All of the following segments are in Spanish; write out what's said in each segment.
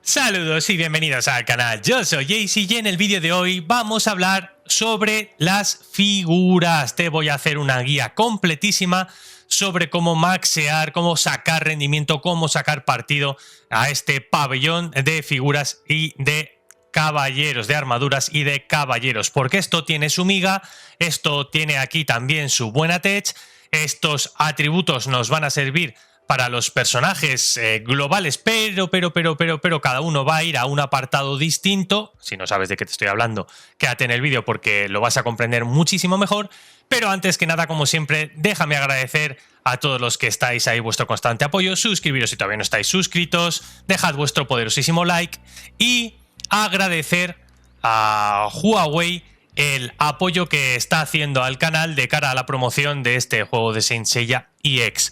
Saludos y bienvenidos al canal, yo soy Jaycee y en el vídeo de hoy vamos a hablar sobre las figuras. Te voy a hacer una guía completísima sobre cómo maxear, cómo sacar rendimiento, cómo sacar partido a este pabellón de figuras y de caballeros, de armaduras y de caballeros, porque esto tiene su miga, esto tiene aquí también su buena tech, estos atributos nos van a servir para los personajes globales, pero cada uno va a ir a un apartado distinto. Si no sabes de qué te estoy hablando, quédate en el vídeo porque lo vas a comprender muchísimo mejor. Pero antes que nada, como siempre, déjame agradecer a todos los que estáis ahí vuestro constante apoyo, suscribiros si todavía no estáis suscritos, dejad vuestro poderosísimo like y agradecer a Huawei el apoyo que está haciendo al canal de cara a la promoción de este juego de Saint Seiya EX.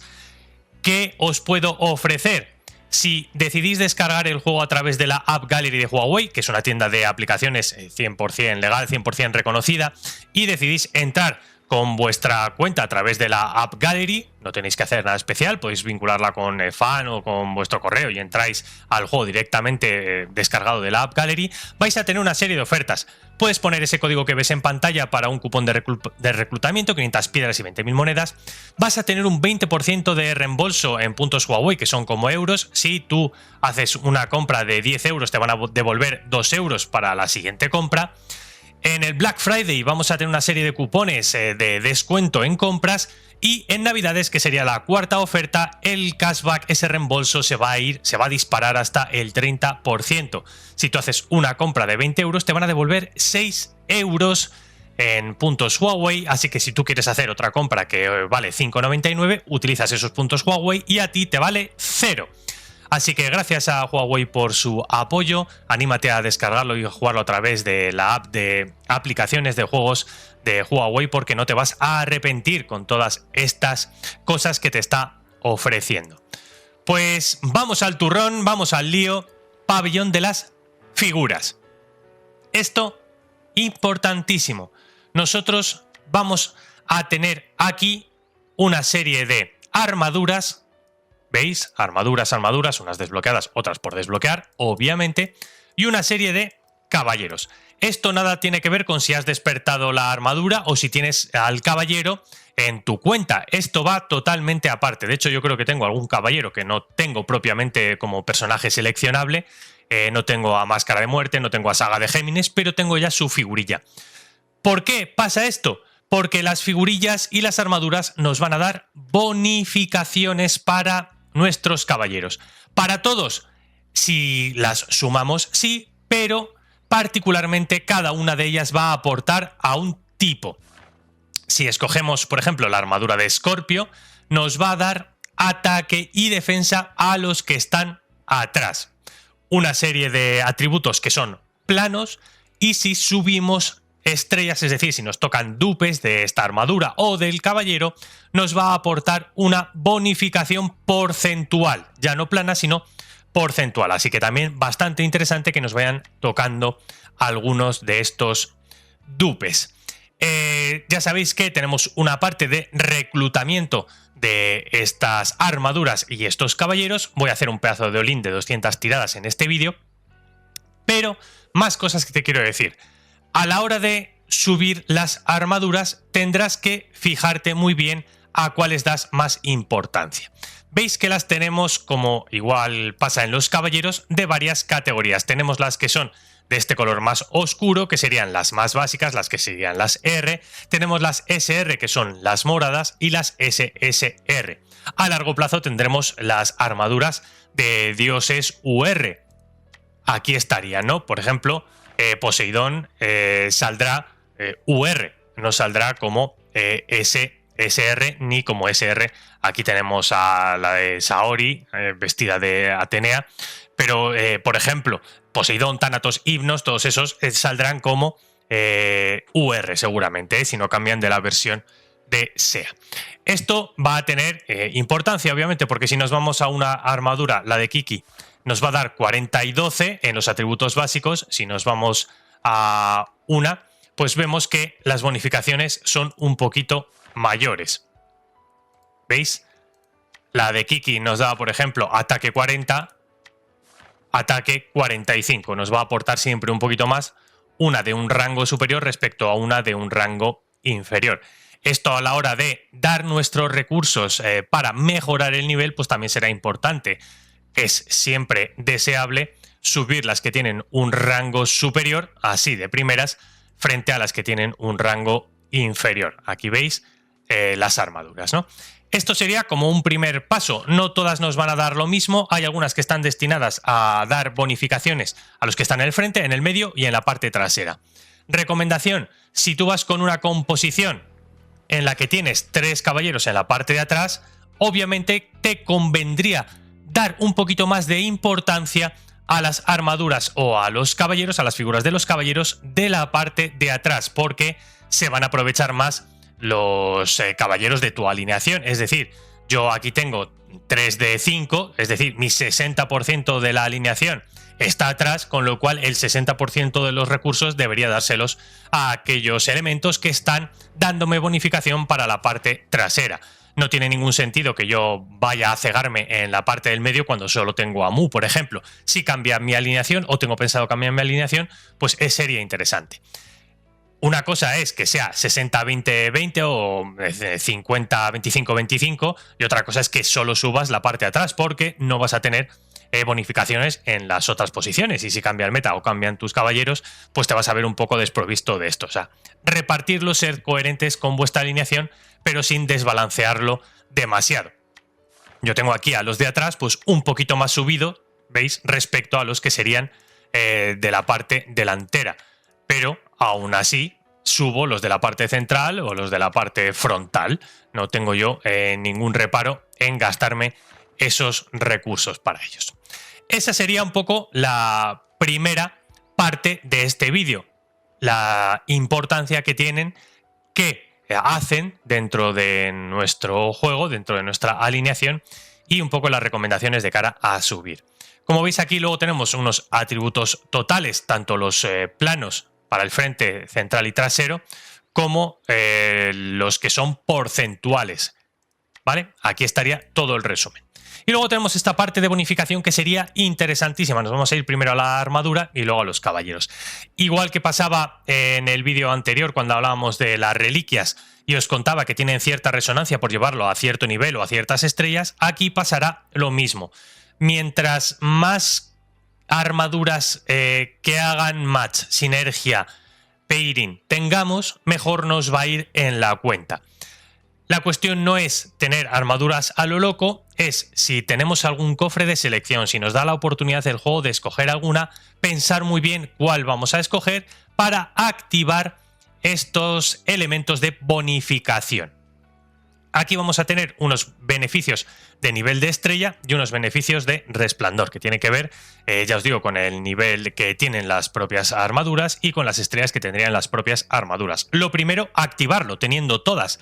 ¿Qué os puedo ofrecer? Si decidís descargar el juego a través de la App Gallery de Huawei, que es una tienda de aplicaciones 100% legal, 100% reconocida, y decidís entrar con vuestra cuenta a través de la App Gallery, no tenéis que hacer nada especial, podéis vincularla con Fan o con vuestro correo y entráis al juego directamente descargado de la App Gallery, vais a tener una serie de ofertas. Puedes poner ese código que ves en pantalla para un cupón de reclutamiento, 500 piedras y 20.000 monedas. Vas a tener un 20% de reembolso en puntos Huawei, que son como euros. Si tú haces una compra de 10 euros, te van a devolver 2 euros para la siguiente compra. En el Black Friday vamos a tener una serie de cupones de descuento en compras y en Navidades, que sería la cuarta oferta, el cashback, ese reembolso se va a disparar hasta el 30%. Si tú haces una compra de 20 euros te van a devolver 6 euros en puntos Huawei, así que si tú quieres hacer otra compra que vale 5,99, utilizas esos puntos Huawei y a ti te vale 0. Así que gracias a Huawei por su apoyo, anímate a descargarlo y jugarlo a través de la app de aplicaciones de juegos de Huawei porque no te vas a arrepentir con todas estas cosas que te está ofreciendo. Pues vamos al turrón, vamos al lío, pabellón de las figuras. Esto, importantísimo. Nosotros vamos a tener aquí una serie de armaduras. ¿Veis? Armaduras, unas desbloqueadas, otras por desbloquear, obviamente, y una serie de caballeros. Esto nada tiene que ver con si has despertado la armadura o si tienes al caballero en tu cuenta. Esto va totalmente aparte. De hecho, yo creo que tengo algún caballero que no tengo propiamente como personaje seleccionable. No tengo a Máscara de Muerte, no tengo a Saga de Géminis, pero tengo ya su figurilla. ¿Por qué pasa esto? Porque las figurillas y las armaduras nos van a dar bonificaciones para nuestros caballeros. Para todos, si las sumamos, sí, pero particularmente cada una de ellas va a aportar a un tipo. Si escogemos, por ejemplo, la armadura de Scorpio, nos va a dar ataque y defensa a los que están atrás. Una serie de atributos que son planos, y si subimos estrellas, es decir, si nos tocan dupes de esta armadura o del caballero, nos va a aportar una bonificación porcentual, ya no plana, sino porcentual. Así que también bastante interesante que nos vayan tocando algunos de estos dupes. Ya sabéis que tenemos una parte de reclutamiento de estas armaduras y estos caballeros. Voy a hacer un pedazo de all-in de 200 tiradas en este vídeo, pero más cosas que te quiero decir. A la hora de subir las armaduras tendrás que fijarte muy bien a cuáles das más importancia. Veis que las tenemos, como igual pasa en los caballeros, de varias categorías. Tenemos las que son de este color más oscuro, que serían las más básicas, las que serían las R. Tenemos las SR, que son las moradas, y las SSR. A largo plazo tendremos las armaduras de dioses UR. Aquí estarían, ¿no? Por ejemplo, Poseidón saldrá UR, no saldrá como SR ni como SR. Aquí tenemos a la de Saori, vestida de Atenea, pero por ejemplo, Poseidón, Thanatos, Himnos, todos esos saldrán como UR seguramente, si no cambian de la versión de SEA. Esto va a tener importancia, obviamente, porque si nos vamos a una armadura, la de Kiki, nos va a dar 40 y 12 en los atributos básicos. Si nos vamos a una, pues vemos que las bonificaciones son un poquito mayores. ¿Veis? La de Kiki nos da, por ejemplo, ataque 40 ataque 45. Nos va a aportar siempre un poquito más una de un rango superior respecto a una de un rango inferior. Esto a la hora de dar nuestros recursos para mejorar el nivel, pues también será importante. Es siempre deseable subir las que tienen un rango superior, así de primeras, frente a las que tienen un rango inferior. Aquí veis las armaduras, ¿no? Esto sería como un primer paso. No todas nos van a dar lo mismo. Hay algunas que están destinadas a dar bonificaciones a los que están en el frente, en el medio y en la parte trasera. Recomendación: si tú vas con una composición en la que tienes 3 caballeros en la parte de atrás, obviamente te convendría dar un poquito más de importancia a las armaduras o a los caballeros, a las figuras de los caballeros de la parte de atrás, porque se van a aprovechar más los caballeros de tu alineación. Es decir, yo aquí tengo 3 de 5, es decir, mi 60% de la alineación está atrás, con lo cual el 60% de los recursos debería dárselos a aquellos elementos que están dándome bonificación para la parte trasera. No tiene ningún sentido que yo vaya a cegarme en la parte del medio cuando solo tengo a Mu, por ejemplo. Si cambia mi alineación o tengo pensado cambiar mi alineación, pues sería interesante. Una cosa es que sea 60-20-20 o 50-25-25 y otra cosa es que solo subas la parte de atrás, porque no vas a tener bonificaciones en las otras posiciones, y si cambia el meta o cambian tus caballeros, pues te vas a ver un poco desprovisto de esto. O sea, repartirlo, ser coherentes con vuestra alineación, pero sin desbalancearlo demasiado. Yo tengo aquí a los de atrás pues un poquito más subido, ¿veis?, respecto a los que serían de la parte delantera, pero aún así subo los de la parte central o los de la parte frontal. No tengo yo ningún reparo en gastarme esos recursos para ellos. Esa sería un poco la primera parte de este vídeo, la importancia que tienen, que hacen dentro de nuestro juego, dentro de nuestra alineación, y un poco las recomendaciones de cara a subir. Como veis aquí luego tenemos unos atributos totales, tanto los planos para el frente, central y trasero, como los que son porcentuales, ¿vale? Aquí estaría todo el resumen. Y luego tenemos esta parte de bonificación que sería interesantísima. Nos vamos a ir primero a la armadura y luego a los caballeros. Igual que pasaba en el vídeo anterior cuando hablábamos de las reliquias y os contaba que tienen cierta resonancia por llevarlo a cierto nivel o a ciertas estrellas, aquí pasará lo mismo. Mientras más armaduras que hagan match, sinergia, pairing tengamos, mejor nos va a ir en la cuenta. La cuestión no es tener armaduras a lo loco, es si tenemos algún cofre de selección, si nos da la oportunidad del juego de escoger alguna, pensar muy bien cuál vamos a escoger para activar estos elementos de bonificación. Aquí vamos a tener unos beneficios de nivel de estrella y unos beneficios de resplandor, que tiene que ver, ya os digo, con el nivel que tienen las propias armaduras y con las estrellas que tendrían las propias armaduras. Lo primero, activarlo teniendo todas.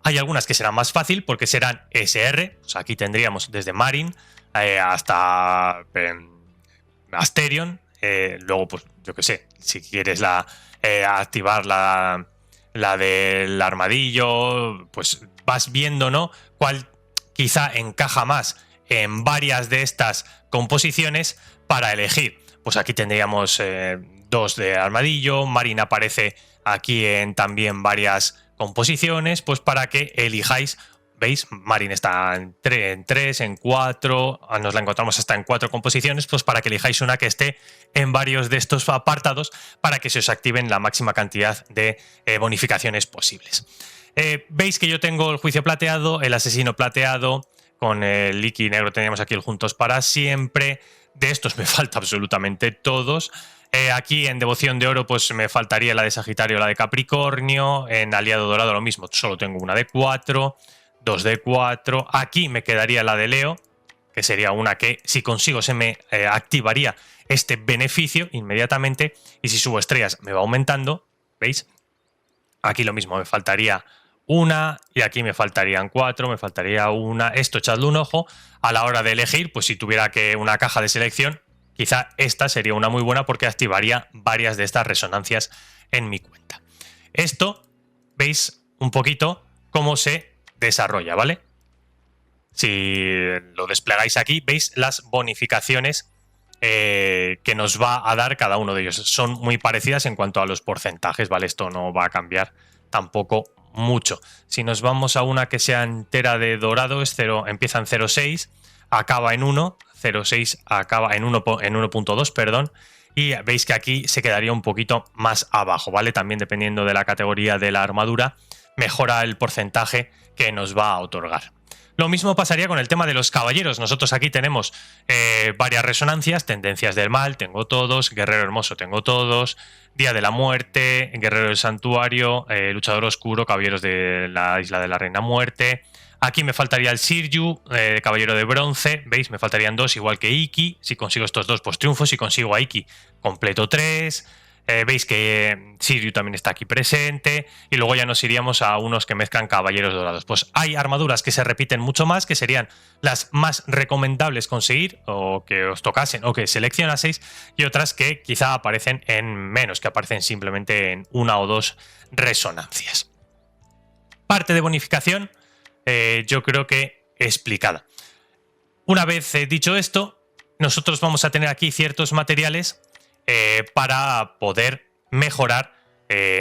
Hay algunas que serán más fácil porque serán SR, o sea, aquí tendríamos desde Marine hasta Asterion. Luego, pues yo que sé, si quieres activar la del armadillo, pues vas viendo, ¿no?, cuál quizá encaja más en varias de estas composiciones para elegir. Pues aquí tendríamos 2 de armadillo, Marine aparece aquí en también varias composiciones, pues para que elijáis. ¿Veis? Marine está en 3, en 4, nos la encontramos hasta en 4 composiciones, pues para que elijáis una que esté en varios de estos apartados para que se os activen la máxima cantidad de bonificaciones posibles. Veis que yo tengo el juicio plateado, el asesino plateado, con el Iki negro teníamos aquí el juntos para siempre. De estos me falta absolutamente todos. Aquí en devoción de oro pues me faltaría la de Sagitario, la de Capricornio. En aliado dorado lo mismo, solo tengo una de 4, 2 de 4. Aquí me quedaría la de Leo, que sería una que si consigo se me activaría este beneficio inmediatamente, y si subo estrellas me va aumentando. ¿Veis? Aquí lo mismo, me faltaría una y aquí me faltarían 4, me faltaría una. Esto echadle un ojo a la hora de elegir, pues si tuviera que una caja de selección, quizá esta sería una muy buena porque activaría varias de estas resonancias en mi cuenta. Esto, veis un poquito cómo se desarrolla, ¿vale? Si lo desplegáis aquí, veis las bonificaciones que nos va a dar cada uno de ellos. Son muy parecidas en cuanto a los porcentajes, ¿vale? Esto no va a cambiar tampoco mucho. Si nos vamos a una que sea entera de dorado, empieza en 0,6, acaba en 1, 0,6 acaba en 1.2, perdón, y veis que aquí se quedaría un poquito más abajo, ¿vale? También dependiendo de la categoría de la armadura, mejora el porcentaje que nos va a otorgar. Lo mismo pasaría con el tema de los caballeros. Nosotros aquí tenemos varias resonancias, tendencias del mal, tengo todos, guerrero hermoso, tengo todos, día de la muerte, guerrero del santuario, luchador oscuro, caballeros de la isla de la reina muerte. Aquí me faltaría el Shiryu, caballero de bronce, ¿veis? Me faltarían 2, igual que Iki. Si consigo estos 2, pues triunfo. Si consigo a Iki, completo 3. Veis que Shiryu también está aquí presente. Y luego ya nos iríamos a unos que mezclan caballeros dorados. Pues hay armaduras que se repiten mucho más, que serían las más recomendables conseguir, o que os tocasen, o que seleccionaseis, y otras que quizá aparecen en menos, que aparecen simplemente en 1 o 2 resonancias. Parte de bonificación, yo creo que explicada. Una vez dicho esto, nosotros vamos a tener aquí ciertos materiales para poder mejorar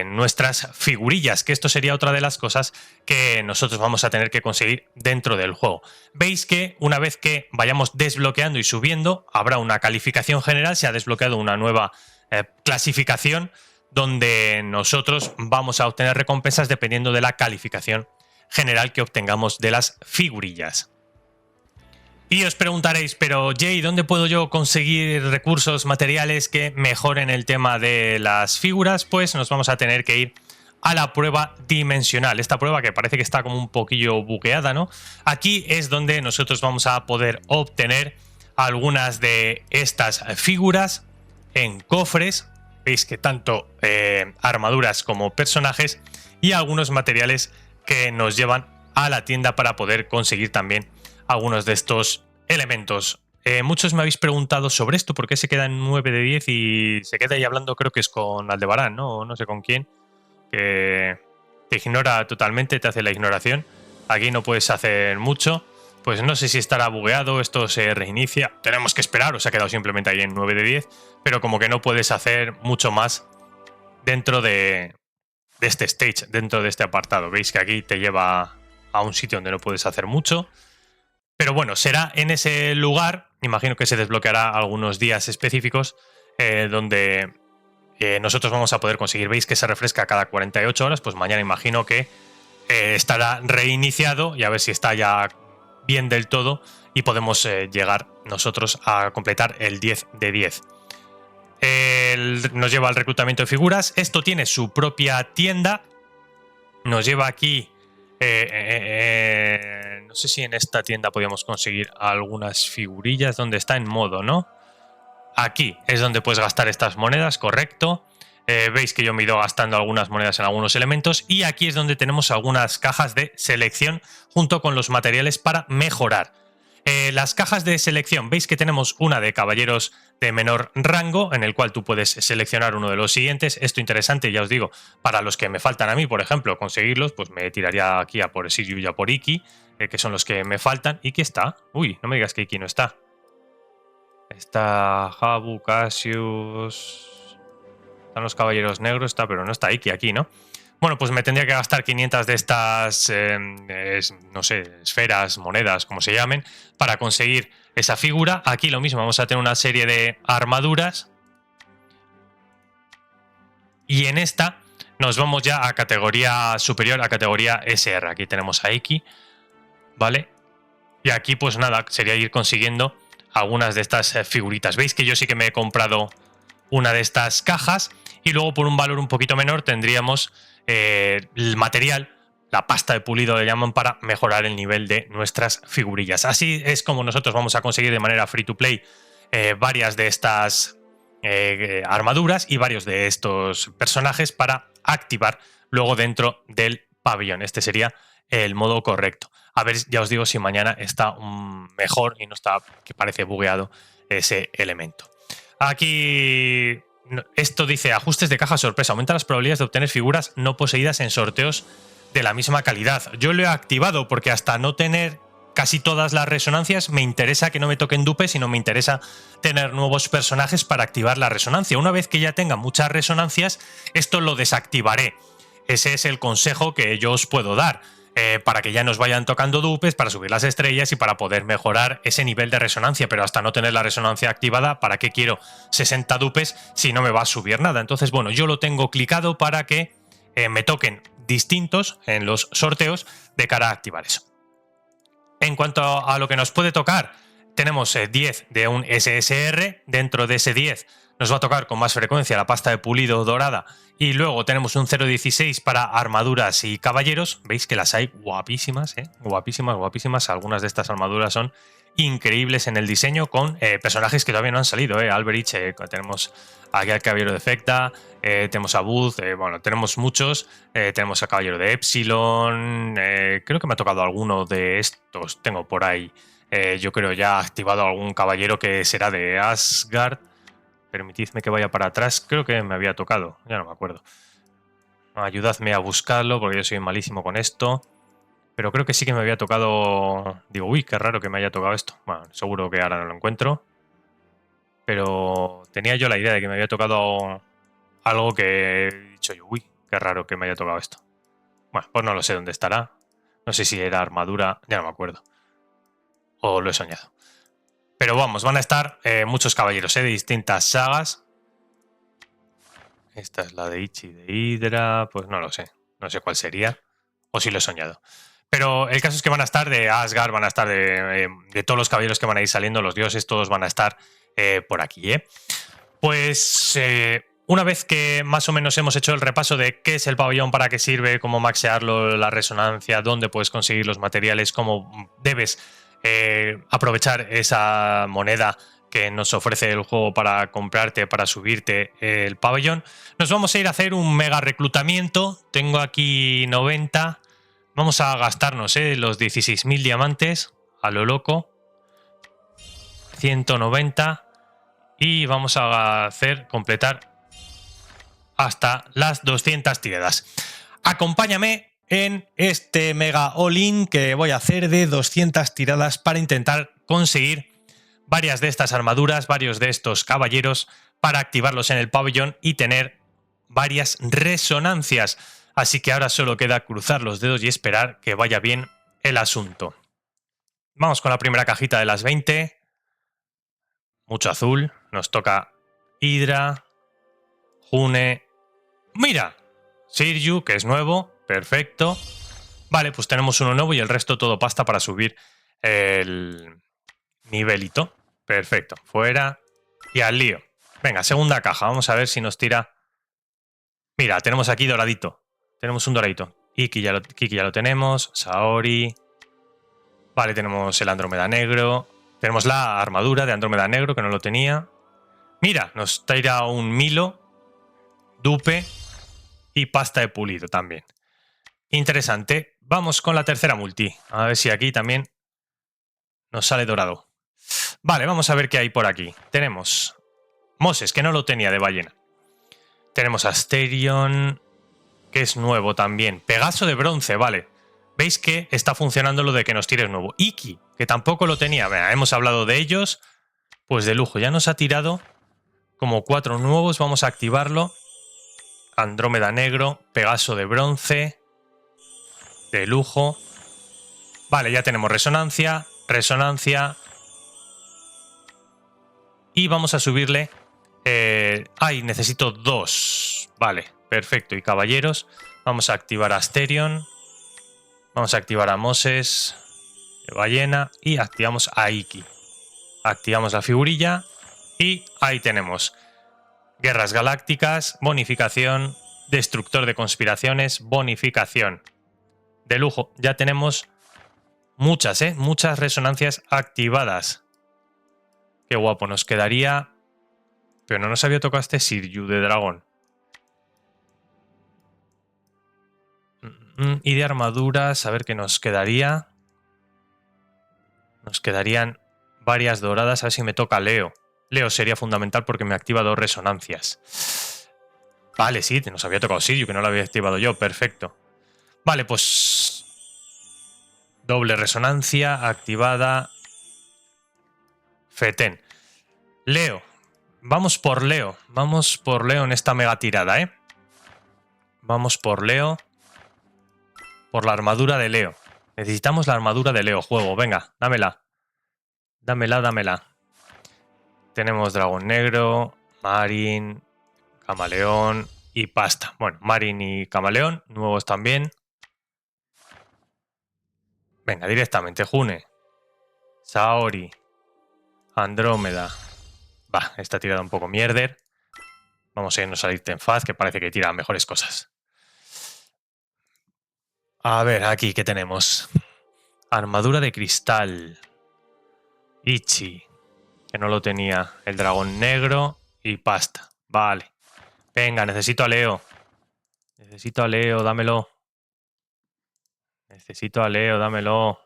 nuestras figurillas, que esto sería otra de las cosas que nosotros vamos a tener que conseguir dentro del juego. Veis que una vez que vayamos desbloqueando y subiendo, habrá una calificación general, se ha desbloqueado una nueva clasificación donde nosotros vamos a obtener recompensas dependiendo de la calificación general que obtengamos de las figurillas. Y os preguntaréis, pero Jay, ¿dónde puedo yo conseguir recursos materiales que mejoren el tema de las figuras? Pues nos vamos a tener que ir a la prueba dimensional. Esta prueba que parece que está como un poquillo bugueada, ¿no? Aquí es donde nosotros vamos a poder obtener algunas de estas figuras en cofres. Veis que tanto armaduras como personajes, y algunos materiales que nos llevan a la tienda para poder conseguir también algunos de estos elementos. Muchos me habéis preguntado sobre esto, por qué se queda en 9 de 10 y se queda ahí hablando, creo que es con Aldebarán, ¿no? O no sé con quién, que te ignora totalmente, te hace la ignoración. Aquí no puedes hacer mucho. Pues no sé si estará bugueado, esto se reinicia. Tenemos que esperar, o se ha quedado simplemente ahí en 9 de 10, pero como que no puedes hacer mucho más dentro de este stage, dentro de este apartado. Veis que aquí te lleva a un sitio donde no puedes hacer mucho. Pero bueno, será en ese lugar, imagino que se desbloqueará algunos días específicos, donde nosotros vamos a poder conseguir. Veis que se refresca cada 48 horas, pues mañana imagino que estará reiniciado, y a ver si está ya bien del todo y podemos llegar nosotros a completar el 10 de 10. Nos lleva al reclutamiento de figuras. Esto tiene su propia tienda. Nos lleva aquí. No sé si en esta tienda podíamos conseguir algunas figurillas. Donde está en modo, ¿no? Aquí es donde puedes gastar estas monedas, correcto. Veis que yo me he ido gastando algunas monedas en algunos elementos. Y aquí es donde tenemos algunas cajas de selección junto con los materiales para mejorar. Las cajas de selección, veis que tenemos una de caballeros de menor rango, en el cual tú puedes seleccionar uno de los siguientes. Esto interesante, ya os digo, para los que me faltan a mí, por ejemplo, conseguirlos, pues me tiraría aquí a por Shiryu y a por Iki, que son los que me faltan. ¿Iki está? Uy, no me digas que Iki no está. Está Habu, Cassius... Están los caballeros negros, está, pero no está Iki aquí, ¿no? Bueno, pues me tendría que gastar 500 de estas, no sé, esferas, monedas, como se llamen, para conseguir esa figura. Aquí lo mismo, vamos a tener una serie de armaduras. Y en esta nos vamos ya a categoría superior, a categoría SR. Aquí tenemos a Iki, ¿vale? Y aquí pues nada, sería ir consiguiendo algunas de estas figuritas. Veis que yo sí que me he comprado una de estas cajas, y luego por un valor un poquito menor tendríamos el material, la pasta de pulido le llaman, para mejorar el nivel de nuestras figurillas. Así es como nosotros vamos a conseguir de manera free to play varias de estas armaduras y varios de estos personajes para activar luego dentro del pabellón. Este sería el modo correcto. A ver, ya os digo si mañana está mejor y no está, que parece bugueado, ese elemento. Aquí esto dice ajustes de caja sorpresa. Aumenta las probabilidades de obtener figuras no poseídas en sorteos de la misma calidad. Yo lo he activado porque hasta no tener casi todas las resonancias me interesa que no me toquen dupes, sino me interesa tener nuevos personajes para activar la resonancia. Una vez que ya tenga muchas resonancias, esto lo desactivaré. Ese es el consejo que yo os puedo dar. Para que ya nos vayan tocando dupes, para subir las estrellas y para poder mejorar ese nivel de resonancia, pero hasta no tener la resonancia activada, ¿para qué quiero 60 dupes si no me va a subir nada? Entonces, bueno, yo lo tengo clicado para que me toquen distintos en los sorteos de cara a activar eso. En cuanto a lo que nos puede tocar, tenemos 10 de un SSR, dentro de ese 10 nos va a tocar con más frecuencia la pasta de pulido dorada y luego tenemos un 0.16 para armaduras y caballeros. Veis que las hay guapísimas, guapísimas, guapísimas. Algunas de estas armaduras son increíbles en el diseño con personajes que todavía no han salido. Alberich, tenemos aquí al Caballero de Fecta, tenemos a Booth, bueno, tenemos muchos. Tenemos a Caballero de Epsilon, creo que me ha tocado alguno de estos, tengo por ahí. Yo creo ya activado algún caballero que será de Asgard. Permitidme que vaya para atrás. Creo que me había tocado. Ya no me acuerdo. Ayudadme a buscarlo porque yo soy malísimo con esto. Pero creo que sí que me había tocado... Digo, uy, qué raro que me haya tocado esto. Bueno, seguro que ahora no lo encuentro. Pero tenía yo la idea de que me había tocado algo que he dicho yo, uy, qué raro que me haya tocado esto. Bueno, pues no lo sé dónde estará. No sé si era armadura. Ya no me acuerdo. O lo he soñado. Pero vamos, van a estar muchos caballeros de distintas sagas. Esta es la de Ichi de Hydra. Pues no lo sé. No sé cuál sería. O si lo he soñado. Pero el caso es que van a estar de Asgard, van a estar de todos los caballeros que van a ir saliendo, los dioses, todos van a estar por aquí. Pues una vez que más o menos hemos hecho el repaso de qué es el pabellón, para qué sirve, cómo maxearlo, la resonancia, dónde puedes conseguir los materiales, cómo debes aprovechar esa moneda que nos ofrece el juego para comprarte, para subirte el pabellón, nos vamos a ir a hacer un mega reclutamiento. Tengo aquí 90. Vamos a gastarnos los 16.000 diamantes a lo loco. 190. Y vamos a hacer completar hasta las 200 tiradas. Acompáñame en este mega all-in que voy a hacer de 200 tiradas para intentar conseguir varias de estas armaduras, varios de estos caballeros para activarlos en el pabellón y tener varias resonancias. Así que ahora solo queda cruzar los dedos y esperar que vaya bien el asunto. Vamos con la primera cajita de las 20. Mucho azul. Nos toca Hydra, June. ¡Mira! Sirju, que es nuevo. Perfecto. Vale, pues tenemos uno nuevo y el resto todo pasta para subir el nivelito. Perfecto. Fuera y al lío. Venga, segunda caja. Vamos a ver si nos tira. Mira, tenemos aquí doradito. Tenemos un doradito. Kiki ya lo tenemos. Saori. Vale, tenemos el Andrómeda negro. Tenemos la armadura de Andrómeda negro, que no lo tenía. Mira, nos tira un Milo, dupe y pasta de pulido también. Interesante. Vamos con la tercera multi. A ver si aquí también nos sale dorado. Vale, vamos a ver qué hay por aquí. Tenemos Moses, que no lo tenía de ballena. Tenemos Asterion, que es nuevo también. Pegaso de bronce, vale. Veis que está funcionando lo de que nos tires nuevo. Iki, que tampoco lo tenía. Venga, hemos hablado de ellos. Pues de lujo. Ya nos ha tirado como 4 nuevos. Vamos a activarlo. Andrómeda negro, Pegaso de bronce. De lujo. Vale, ya tenemos resonancia. Resonancia. Y vamos a subirle... ay, necesito 2. Vale, perfecto. Y caballeros. Vamos a activar a Asterion. Vamos a activar a Moses de ballena. Y activamos a Iki. Activamos la figurilla. Y ahí tenemos. Guerras galácticas. Bonificación. Destructor de conspiraciones. Bonificación. De lujo. Ya tenemos muchas, muchas resonancias activadas. Qué guapo. Nos quedaría... Pero no nos había tocado este Sirju de dragón. Y de armaduras, a ver qué nos quedaría. Nos quedarían varias doradas. A ver si me toca Leo. Leo sería fundamental porque me activa 2 resonancias. Vale, sí, nos había tocado Sirju, que no lo había activado yo. Perfecto. Vale, pues... Doble resonancia activada. Feten. Leo. Vamos por Leo. Vamos por Leo en esta mega tirada, ¿eh? Vamos por Leo. Por la armadura de Leo. Necesitamos la armadura de Leo, juego. Venga, dámela. Dámela, dámela. Tenemos dragón negro, Marin, camaleón y pasta. Bueno, Marin y camaleón, nuevos también. Venga, directamente, June. Saori. Andrómeda. Va, esta tirada un poco mierder. Vamos a irnos al ítem Faz, que parece que tira mejores cosas. A ver, aquí, ¿qué tenemos? Armadura de cristal. Ichi, que no lo tenía. El dragón negro y pasta. Vale. Venga, necesito a Leo. Necesito a Leo, dámelo. Necesito a Leo, dámelo.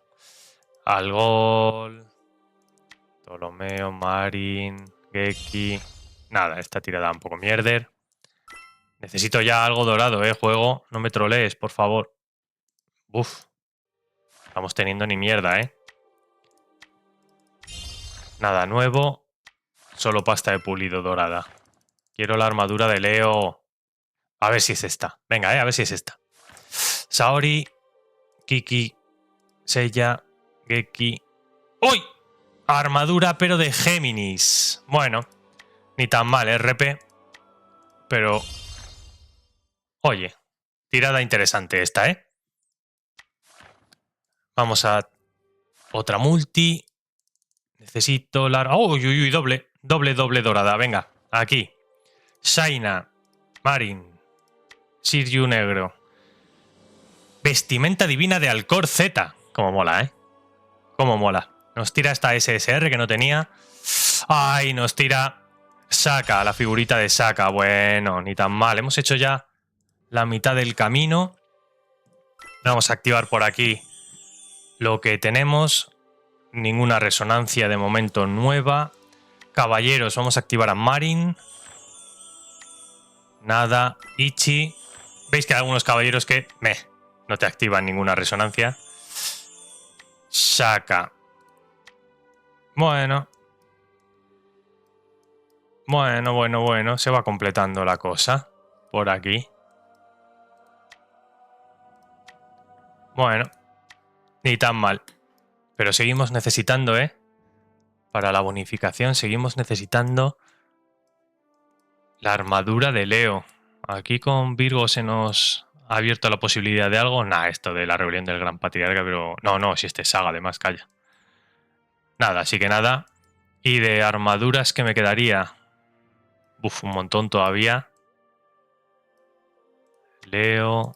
Algol. Ptolomeo, Marin, Geki. Nada, esta tirada un poco mierder. Necesito ya algo dorado, juego. No me trolees, por favor. Uf. Estamos teniendo ni mierda, Nada nuevo. Solo pasta de pulido dorada. Quiero la armadura de Leo. A ver si es esta. Venga, a ver si es esta. Saori, Kiki, Seiya, Geki. ¡Uy! Armadura, pero de Géminis. Bueno, ni tan mal, RP. Pero, oye, tirada interesante esta, Vamos a otra multi. Necesito la... ¡Oh, uy, uy, doble! Doble, doble dorada. Venga, aquí. Shaina, Marin, Shiryu negro. Vestimenta divina de Alcor Z. Como mola, Como mola. Nos tira esta SSR que no tenía. ¡Ay! Nos tira Saka, la figurita de Saka. Bueno, ni tan mal. Hemos hecho ya la mitad del camino. Vamos a activar por aquí lo que tenemos. Ninguna resonancia de momento nueva. Caballeros, vamos a activar a Marin. Nada. Ichi. Veis que hay algunos caballeros que no te activan ninguna resonancia. Saka. Bueno. Bueno. Se va completando la cosa. Por aquí. Bueno. Ni tan mal. Pero seguimos necesitando, Para la bonificación seguimos necesitando la armadura de Leo. Aquí con Virgo se nos ha abierto la posibilidad de algo. Nah, esto de la rebelión del Gran Patriarca, pero... No, si este es Saga, además, calla. Nada, así que nada. Y de armaduras que me quedaría... Uf, un montón todavía. Leo...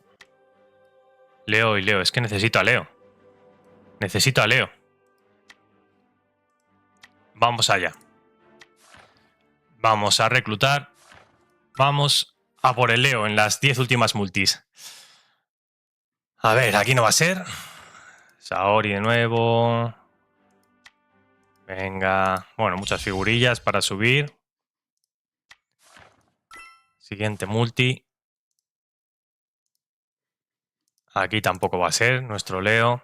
Leo y Leo. Es que necesito a Leo. Necesito a Leo. Vamos allá. Vamos a reclutar. Vamos a por el Leo en las 10 últimas multis. A ver, aquí no va a ser. Saori de nuevo. Venga. Bueno, muchas figurillas para subir. Siguiente multi. Aquí tampoco va a ser nuestro Leo.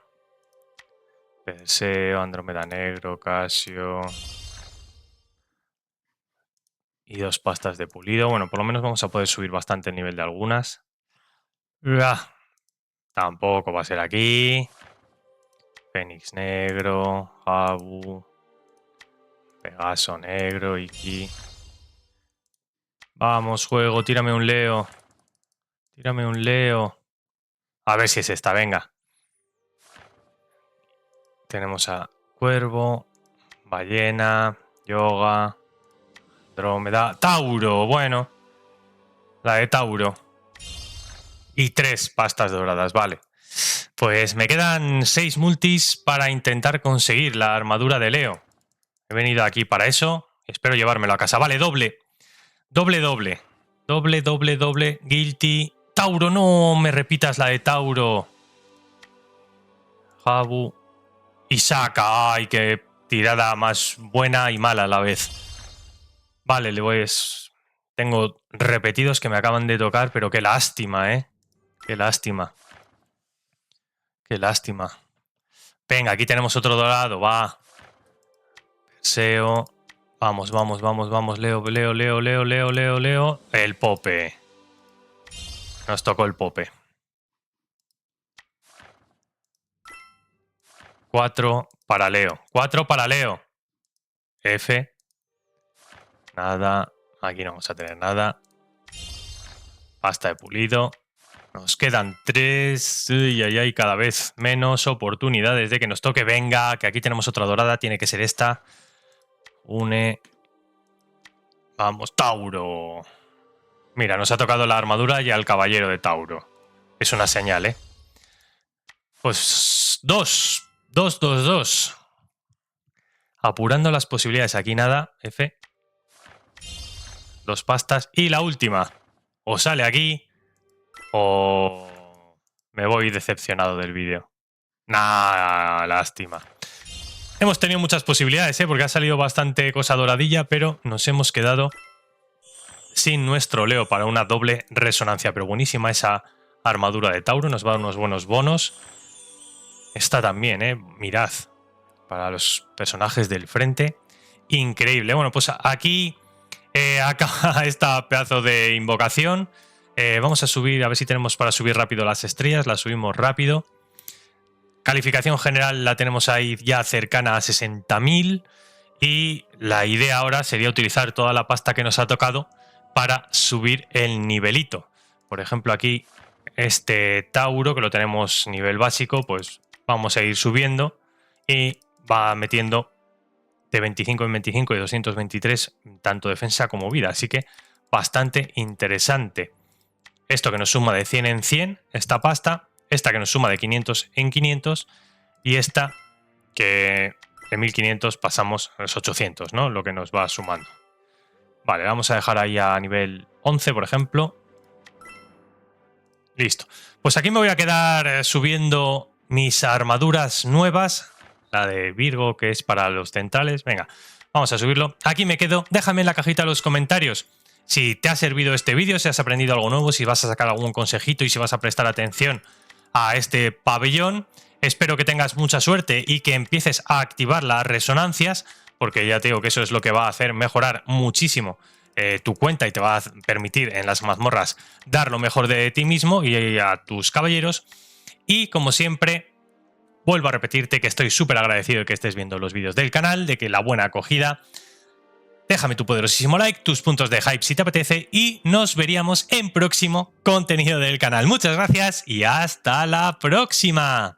Perseo, Andrómeda Negro, Casio. Y 2 pastas de pulido. Bueno, por lo menos vamos a poder subir bastante el nivel de algunas. Tampoco va a ser aquí. Fénix negro, Jabu, Pegaso negro, Iki. Vamos, juego, tírame un Leo. Tírame un Leo. A ver si es esta, venga. Tenemos a Cuervo, Ballena, Yoga, Andrómeda, Tauro, bueno. La de Tauro. Y 3 pastas doradas, vale. Pues me quedan 6 multis para intentar conseguir la armadura de Leo. He venido aquí para eso. Espero llevármelo a casa. Vale, doble. Doble. Guilty. Tauro, no me repitas la de Tauro. Jabu. Y Saka. Ay, qué tirada más buena y mala a la vez. Vale, tengo repetidos que me acaban de tocar, pero qué lástima, Qué lástima. Qué lástima. Venga, aquí tenemos otro dorado, va. Perseo. Vamos, vamos, vamos, vamos. Leo. El Pope. Nos tocó el Pope. 4 para Leo. 4 para Leo. F. Nada. Aquí no vamos a tener nada. Pasta de pulido. Nos quedan 3. Y hay cada vez menos oportunidades de que nos toque. Venga, que aquí tenemos otra dorada. Tiene que ser esta. Une. Vamos, Tauro. Mira, nos ha tocado la armadura y al caballero de Tauro. Es una señal, ¿eh? Pues 2. 2. Apurando las posibilidades. Aquí nada. F. 2 pastas. Y la última. O sale aquí o me voy decepcionado del vídeo. Nah, lástima. Hemos tenido muchas posibilidades, porque ha salido bastante cosa doradilla, pero nos hemos quedado sin nuestro Leo para una doble resonancia. Pero buenísima esa armadura de Tauro, nos va a dar unos buenos bonos. Esta también, mirad, para los personajes del frente. Increíble. Bueno, pues aquí acaba esta pedazo de invocación. Vamos a subir, a ver si tenemos para subir rápido las estrellas. Las subimos rápido. Calificación general la tenemos ahí ya cercana a 60.000. Y la idea ahora sería utilizar toda la pasta que nos ha tocado para subir el nivelito. Por ejemplo, aquí este Tauro, que lo tenemos nivel básico, pues vamos a ir subiendo y va metiendo de 25 en 25 y 223 tanto defensa como vida. Así que bastante interesante. Esto que nos suma de 100 en 100, esta pasta. Esta que nos suma de 500 en 500. Y esta que de 1500 pasamos a los 800, ¿no? Lo que nos va sumando. Vale, vamos a dejar ahí a nivel 11, por ejemplo. Listo. Pues aquí me voy a quedar subiendo mis armaduras nuevas. La de Virgo, que es para los centrales. Venga, vamos a subirlo. Aquí me quedo. Déjame en la cajita de los comentarios si te ha servido este vídeo, si has aprendido algo nuevo, si vas a sacar algún consejito y si vas a prestar atención a este pabellón. Espero que tengas mucha suerte y que empieces a activar las resonancias, porque ya te digo que eso es lo que va a hacer mejorar muchísimo tu cuenta y te va a permitir en las mazmorras dar lo mejor de ti mismo y a tus caballeros. Y como siempre, vuelvo a repetirte que estoy súper agradecido de que estés viendo los vídeos del canal, de que la buena acogida. Déjame tu poderosísimo like, tus puntos de hype si te apetece y nos veríamos en próximo contenido del canal. Muchas gracias y hasta la próxima.